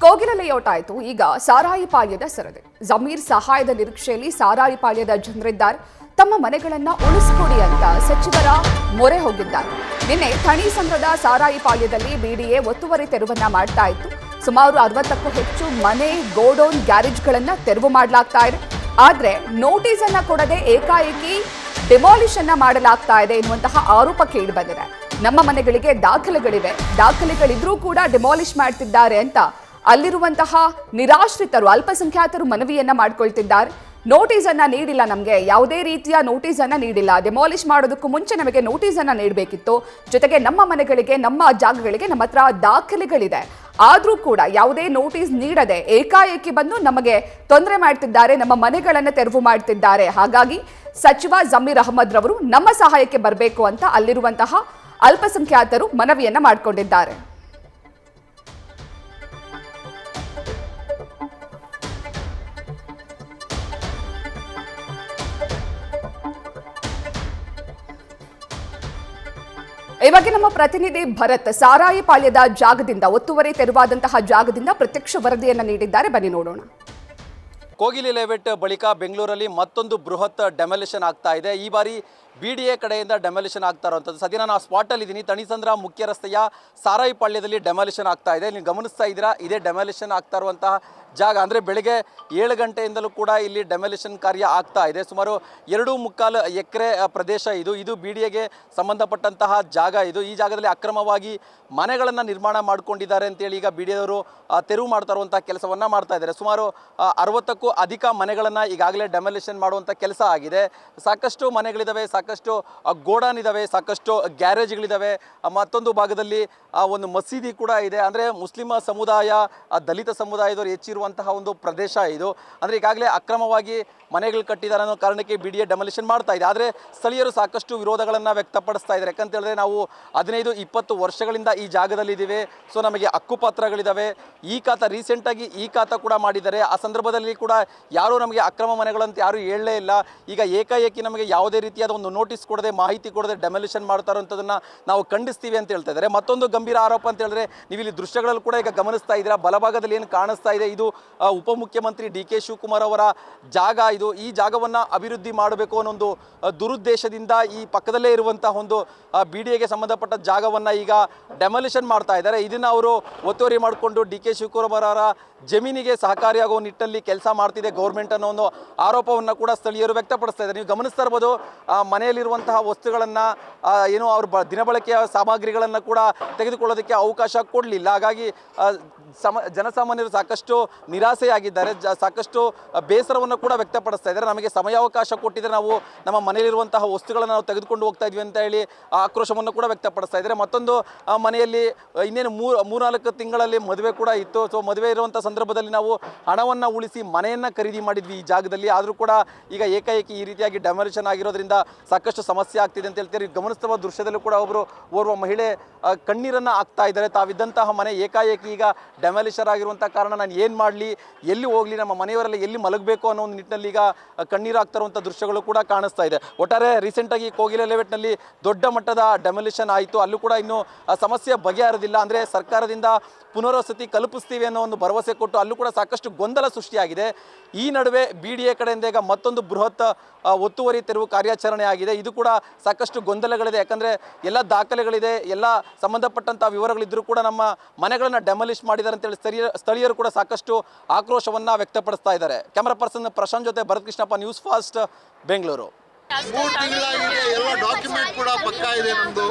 ಕೋಗಿಲ layout ಆಯಿತು. ಈಗ ಸಾರಾಯಿ ಪಾಳ್ಯದ ಸರದಿ. ಜಮೀರ್ ಸಹಾಯದ ನಿರೀಕ್ಷೆಯಲ್ಲಿ ಸಾರಾಯಿ ಪಾಳ್ಯದ ಜನರಿದ್ದಾರೆ. ತಮ್ಮ ಮನೆಗಳನ್ನ ಉಳಿಸಿಕೊಡಿ ಅಂತ ಸಚಿವರ ಮೊರೆ ಹೋಗಿದ್ದಾರೆ. ನಿನ್ನೆ ಥಣಿ ಸಂದ್ರದ ಸಾರಾಯಿ ಪಾಳ್ಯದಲ್ಲಿ ಬಿಡಿಎ ಒತ್ತುವರಿ ತೆರವನ್ನ ಮಾಡ್ತಾ ಇತ್ತು. ಸುಮಾರು 60ಕ್ಕೂ ಹೆಚ್ಚು ಮನೆ, ಗೋಡೌನ್, ಗ್ಯಾರೇಜ್ಗಳನ್ನ ತೆರವು ಮಾಡಲಾಗ್ತಾ ಇದೆ. ಆದ್ರೆ ನೋಟಿಸ್ ಅನ್ನ ಕೊಡದೆ ಏಕಾಏಕಿ ಡೆಮಾಲಿಷನ್ ಮಾಡಲಾಗ್ತಾ ಇದೆ ಎನ್ನುವಂತಹ ಆರೋಪ ಕೇಳಿ ಬಂದಿದೆ. ನಮ್ಮ ಮನೆಗಳಿಗೆ ದಾಖಲೆಗಳಿದ್ರೂ ಕೂಡ ಡೆಮಾಲಿಷ್ ಮಾಡ್ತಿದ್ದಾರೆ ಅಂತ ಅಲ್ಲಿರುವಂತಹ ನಿರಾಶ್ರಿತರು, ಅಲ್ಪಸಂಖ್ಯಾತರು ಮನವಿಯನ್ನ ಮಾಡ್ಕೊಳ್ತಿದ್ದಾರೆ. ನೋಟಿಸ್ ಅನ್ನ ನೀಡಿಲ್ಲ, ನಮಗೆ ಯಾವುದೇ ರೀತಿಯ ನೋಟಿಸ್ ಅನ್ನ ನೀಡಿಲ್ಲ. ಡೆಮಾಲಿಷ್ ಮಾಡೋದಕ್ಕೂ ಮುಂಚೆ ನಮಗೆ ನೋಟಿಸ್ ಅನ್ನ ನೀಡಬೇಕಿತ್ತು. ಜೊತೆಗೆ ನಮ್ಮ ಮನೆಗಳಿಗೆ, ನಮ್ಮ ಜಾಗಗಳಿಗೆ ನಮ್ಮ ಹತ್ರ ದಾಖಲೆಗಳಿದೆ. ಆದ್ರೂ ಕೂಡ ಯಾವುದೇ ನೋಟಿಸ್ ನೀಡದೆ ಏಕಾಏಕಿ ಬಂದು ನಮಗೆ ತೊಂದರೆ ಮಾಡ್ತಿದ್ದಾರೆ, ನಮ್ಮ ಮನೆಗಳನ್ನು ತೆರವು ಮಾಡ್ತಿದ್ದಾರೆ. ಹಾಗಾಗಿ ಸಚಿವ ಜಮೀರ್ ಅಹಮದ್ ರವರು ನಮ್ಮ ಸಹಾಯಕ್ಕೆ ಬರಬೇಕು ಅಂತ ಅಲ್ಲಿರುವಂತಹ ಅಲ್ಪಸಂಖ್ಯಾತರು ಮನವಿಯನ್ನ ಮಾಡಿಕೊಂಡಿದ್ದಾರೆ. ಈ ಬಗ್ಗೆ ನಮ್ಮ ಪ್ರತಿನಿಧಿ ಭರತ್ ಸಾರಾಯಿ ಪಾಳ್ಯದ ಜಾಗದಿಂದ, ಒತ್ತುವರಿ ತೆರವಾದಂತಹ ಜಾಗದಿಂದ ಪ್ರತ್ಯಕ್ಷ ವರದಿಯನ್ನ ನೀಡಿದ್ದಾರೆ. ಬನ್ನಿ ನೋಡೋಣ. ಕೋಗಿಲೆ ಲೇಔಟ್ ಬಳಿಕ ಬೆಂಗಳೂರಲ್ಲಿ ಮತ್ತೊಂದು ಬೃಹತ್ ಡೆಮಾಲಿಷನ್ ಆಗ್ತಾ ಇದೆ. ಈ ಬಾರಿ ಬಿಡಿಎ ಕಡೆಯಿಂದ ಡೆಮಾಲಿಷನ್ ಆಗ್ತಾ ಇರುವಂಥದ್ದು. ಸದ್ಯ ನಾನು ಆ ಸ್ಪಾಟಲ್ಲಿ ಇದ್ದೀನಿ. ಥಣಿಸಂದ್ರ ಮುಖ್ಯ ರಸ್ತೆಯ ಸಾರಾಯಿ ಪಾಳ್ಯದಲ್ಲಿ ಡೆಮಾಲಿಷನ್ ಆಗ್ತಾ ಇದೆ. ನೀವು ಗಮನಿಸ್ತಾ ಇದ್ದೀರಾ, ಇದೇ ಡೆಮಾಲಿಷನ್ ಆಗ್ತಾ ಇರುವಂತಹ ಜಾಗ. ಅಂದರೆ ಬೆಳಗ್ಗೆ 7 ಗಂಟೆಯಿಂದಲೂ ಕೂಡ ಇಲ್ಲಿ ಡೆಮಾಲಿಷನ್ ಕಾರ್ಯ ಆಗ್ತಾ ಇದೆ. ಸುಮಾರು 2.25 ಎಕರೆ ಪ್ರದೇಶ ಇದು ಬಿಡಿಎಗೆ ಸಂಬಂಧಪಟ್ಟಂತಹ ಜಾಗ ಇದು. ಈ ಜಾಗದಲ್ಲಿ ಅಕ್ರಮವಾಗಿ ಮನೆಗಳನ್ನು ನಿರ್ಮಾಣ ಮಾಡಿಕೊಂಡಿದ್ದಾರೆ ಅಂತೇಳಿ ಈಗ ಬಿಡಿಎದವರು ತೆರವು ಮಾಡ್ತಾ ಇರುವಂಥ ಕೆಲಸವನ್ನು ಮಾಡ್ತಾ ಇದ್ದಾರೆ. ಸುಮಾರು 60ಕ್ಕೂ ಅಧಿಕ ಮನೆಗಳನ್ನು ಈಗಾಗಲೇ ಡೆಮಾಲಿಷನ್ ಮಾಡುವಂಥ ಕೆಲಸ ಆಗಿದೆ. ಸಾಕಷ್ಟು ಮನೆಗಳಿದ್ದಾವೆ, ಸಾಕಷ್ಟು ಗೋಡಾನ್ ಇದ್ದಾವೆ, ಸಾಕಷ್ಟು ಗ್ಯಾರೇಜ್ಗಳಿದ್ದಾವೆ. ಮತ್ತೊಂದು ಭಾಗದಲ್ಲಿ ಒಂದು ಮಸೀದಿ ಕೂಡ ಇದೆ. ಅಂದರೆ ಮುಸ್ಲಿಮ ಸಮುದಾಯ, ದಲಿತ ಸಮುದಾಯದವರು ಹೆಚ್ಚಿರುವಂತಹ ಒಂದು ಪ್ರದೇಶ ಇದು. ಅಂದರೆ ಈಗಾಗಲೇ ಅಕ್ರಮವಾಗಿ ಮನೆಗಳು ಕಟ್ಟಿದ್ದಾರೆ ಅನ್ನೋ ಕಾರಣಕ್ಕೆ ಬಿಡಿಎ ಡೆಮಾಲಿಷನ್ ಮಾಡ್ತಾ ಇದೆ. ಆದರೆ ಸ್ಥಳೀಯರು ಸಾಕಷ್ಟು ವಿರೋಧಗಳನ್ನು ವ್ಯಕ್ತಪಡಿಸ್ತಾ ಇದ್ದಾರೆ. ಯಾಕಂತ ಹೇಳಿದ್ರೆ ನಾವು 15-20 ವರ್ಷಗಳಿಂದ ಈ ಜಾಗದಲ್ಲಿ ಇದ್ದೀವಿ, ಸೊ ನಮಗೆ ಹಕ್ಕುಪತ್ರಗಳಿದ್ದಾವೆ. ರೀಸೆಂಟಾಗಿ ಈ ಖಾತ ಕೂಡ ಮಾಡಿದ್ದಾರೆ. ಆ ಸಂದರ್ಭದಲ್ಲಿ ಕೂಡ ಯಾರೂ ನಮಗೆ ಅಕ್ರಮ ಮನೆಗಳಂತ ಯಾರೂ ಹೇಳಲೇ ಇಲ್ಲ. ಈಗ ಏಕಾಏಕಿ ನಮಗೆ ಯಾವುದೇ ರೀತಿಯಾದ ಒಂದು ನೋಟಿಸ್ ಕೊಡದೆ, ಮಾಹಿತಿ ಕೊಡದೆ ಡೆಮಾಲಿಷನ್ ಮಾಡ್ತಾ ಇರೋಂಥದ್ದನ್ನು ನಾವು ಖಂಡಿಸ್ತೀವಿ ಅಂತ ಹೇಳ್ತಾ ಇದ್ದಾರೆ. ಮತ್ತೊಂದು ಗಂಭೀರ ಆರೋಪ ಅಂತ ಹೇಳಿದ್ರೆ, ನೀವು ಇಲ್ಲಿ ದೃಶ್ಯಗಳಲ್ಲಿ ಕೂಡ ಈಗ ಗಮನಿಸ್ತಾ ಇದ್ದೀರಾ, ಬಲಭಾಗದಲ್ಲಿ ಏನು ಕಾಣಿಸ್ತಾ ಇದೆ ಇದು ಉಪಮುಖ್ಯಮಂತ್ರಿ ಡಿ.ಕೆ. ಶಿವಕುಮಾರ್ ಅವರ ಜಾಗ ಇದು. ಈ ಜಾಗವನ್ನು ಅಭಿವೃದ್ಧಿ ಮಾಡಬೇಕು ಅನ್ನೋ ಒಂದು ದುರುದ್ದೇಶದಿಂದ ಈ ಪಕ್ಕದಲ್ಲೇ ಇರುವಂತಹ ಒಂದು ಬಿಡಿಎಗೆ ಸಂಬಂಧಪಟ್ಟ ಜಾಗವನ್ನು ಈಗ ಡೆಮಾಲಿಷನ್ ಮಾಡ್ತಾ ಇದ್ದಾರೆ. ಇದನ್ನು ಅವರು ಒತ್ತುವರಿ ಮಾಡಿಕೊಂಡು ಡಿ.ಕೆ. ಶಿವಕುಮಾರ್ ಅವರ ಜಮೀನಿಗೆ ಸಹಕಾರಿಯಾಗುವ ನಿಟ್ಟಲ್ಲಿ ಕೆಲಸ ಮಾಡ್ತಿದೆ ಗೌರ್ಮೆಂಟ್ ಅನ್ನೋ ಒಂದು ಆರೋಪವನ್ನು ಕೂಡ ಸ್ಥಳೀಯರು ವ್ಯಕ್ತಪಡಿಸ್ತಾ ಇದ್ದಾರೆ. ನೀವು ಗಮನಿಸ್ತಾ ಇರ್ಬೋದು, ಮನೆಯಲ್ಲಿರುವಂತಹ ವಸ್ತುಗಳನ್ನು ಏನು ಅವ್ರ ದಿನಬಳಕೆಯ ಸಾಮಗ್ರಿಗಳನ್ನು ಕೂಡ ತೆಗೆದುಕೊಳ್ಳೋದಕ್ಕೆ ಅವಕಾಶ ಕೊಡಲಿಲ್ಲ. ಹಾಗಾಗಿ ಜನಸಾಮಾನ್ಯರು ಸಾಕಷ್ಟು ನಿರಾಸೆಯಾಗಿದ್ದಾರೆ, ಸಾಕಷ್ಟು ಬೇಸರವನ್ನು ಕೂಡ ವ್ಯಕ್ತಪಡಿಸ್ತಾ ಇದ್ದಾರೆ. ನಮಗೆ ಸಮಯಾವಕಾಶ ಕೊಟ್ಟಿದ್ದರೆ ನಾವು ನಮ್ಮ ಮನೆಯಲ್ಲಿರುವಂತಹ ವಸ್ತುಗಳನ್ನು ನಾವು ತೆಗೆದುಕೊಂಡು ಹೋಗ್ತಾ ಇದ್ವಿ ಅಂತ ಹೇಳಿ ಆಕ್ರೋಶವನ್ನು ಕೂಡ ವ್ಯಕ್ತಪಡಿಸ್ತಾ ಇದ್ದಾರೆ. ಮತ್ತೊಂದು ಮನೆಯಲ್ಲಿ ಇನ್ನೇನು 3-4 ತಿಂಗಳಲ್ಲಿ ಮದುವೆ ಕೂಡ ಇತ್ತು. ಸೊ ಮದುವೆ ಇರುವಂಥ ಸಂದರ್ಭದಲ್ಲಿ ನಾವು ಹಣವನ್ನು ಉಳಿಸಿ ಮನೆಯನ್ನು ಖರೀದಿ ಮಾಡಿದ್ವಿ ಈ ಜಾಗದಲ್ಲಿ. ಆದರೂ ಕೂಡ ಈಗ ಏಕಾಏಕಿ ಈ ರೀತಿಯಾಗಿ ಡೆಮಾಲಿಷನ್ ಆಗಿರೋದ್ರಿಂದ ಸಾಕಷ್ಟು ಸಮಸ್ಯೆ ಆಗ್ತಿದೆ ಅಂತ ಹೇಳ್ತಾರೆ. ಗಮನಿಸುವ ದೃಶ್ಯದಲ್ಲೂ ಕೂಡ ಓರ್ವ ಮಹಿಳೆ ಕಣ್ಣೀರನ್ನು ಹಾಕ್ತಾ ಇದ್ದಾರೆ. ತಾವಿದ್ದಂತಹ ಮನೆ ಏಕಾಏಕಿ ಈಗ ಡೆಮಾಲಿಷನ್ ಆಗಿರುವಂಥ ಕಾರಣ ನಾನು ಏನು ಮಾಡಲಿ, ಎಲ್ಲಿ ಹೋಗಲಿ, ನಮ್ಮ ಮನೆಯವರೆಲ್ಲ ಎಲ್ಲಿ ಮಲಗಬೇಕು ಅನ್ನೋ ಒಂದು ನಿಟ್ಟಿನಲ್ಲಿ ಈಗ ಕಣ್ಣೀರು ಆಗ್ತಾ ಇರುವಂಥ ದೃಶ್ಯಗಳು ಕೂಡ ಕಾಣಿಸ್ತಾ ಇದೆ. ಒಟ್ಟಾರೆ ರೀಸೆಂಟಾಗಿ ಕೋಗಿಲೆ ಲೇಔಟ್ನಲ್ಲಿ ದೊಡ್ಡ ಮಟ್ಟದ ಡೆಮಾಲಿಷನ್ ಆಯಿತು. ಅಲ್ಲೂ ಕೂಡ ಇನ್ನೂ ಸಮಸ್ಯೆ ಬಗೆಹರಿದಿಲ್ಲ. ಅಂದರೆ ಸರ್ಕಾರದಿಂದ ಪುನರ್ವಸತಿ ಕಲ್ಪಿಸ್ತೀವಿ ಅನ್ನೋ ಒಂದು ಭರವಸೆ ಕೊಟ್ಟು ಅಲ್ಲೂ ಕೂಡ ಸಾಕಷ್ಟು ಗೊಂದಲ ಸೃಷ್ಟಿಯಾಗಿದೆ. ಈ ನಡುವೆ ಬಿಡಿಎ ಕಡೆಯಿಂದ ಈಗ ಮತ್ತೊಂದು ಬೃಹತ್ ಒತ್ತುವರಿ ತೆರವು ಕಾರ್ಯಾಚರಣೆ ಆಗಿದೆ. ಇದು ಕೂಡ ಸಾಕಷ್ಟು ಗೊಂದಲಗಳಿದೆ. ಯಾಕಂದರೆ ಎಲ್ಲ ದಾಖಲೆಗಳಿದೆ, ಎಲ್ಲ ಸಂಬಂಧಪಟ್ಟಂಥ ವಿವರಗಳಿದ್ದರೂ ಕೂಡ ನಮ್ಮ ಮನೆಗಳನ್ನು ಡೆಮಾಲಿಷ್ ಮಾಡಿದ್ದಾರೆ ಅಂತೇಳಿ ಸ್ಥಳೀಯರು ಕೂಡ ಸಾಕಷ್ಟು ಆಕ್ರೋಶವನ್ನು ವ್ಯಕ್ತಪಡಿಸ್ತಾ ಇದ್ದಾರೆ. ಕ್ಯಾಮರಾ ಪರ್ಸನ್ ಪ್ರಶಾಂತ್ ಜೊತೆ ಭರತ್ ಕೃಷ್ಣಪ್ಪ, ನ್ಯೂಸ್ ಫಾಸ್ಟ್, ಬೆಂಗಳೂರು. 3 ತಿಂಗಳಾಗಿದೆ, ಎಲ್ಲ ಡಾಕ್ಯುಮೆಂಟ್ ಕೂಡ ಪಕ್ಕಾ ಇದೆ ನಮ್ಮದು.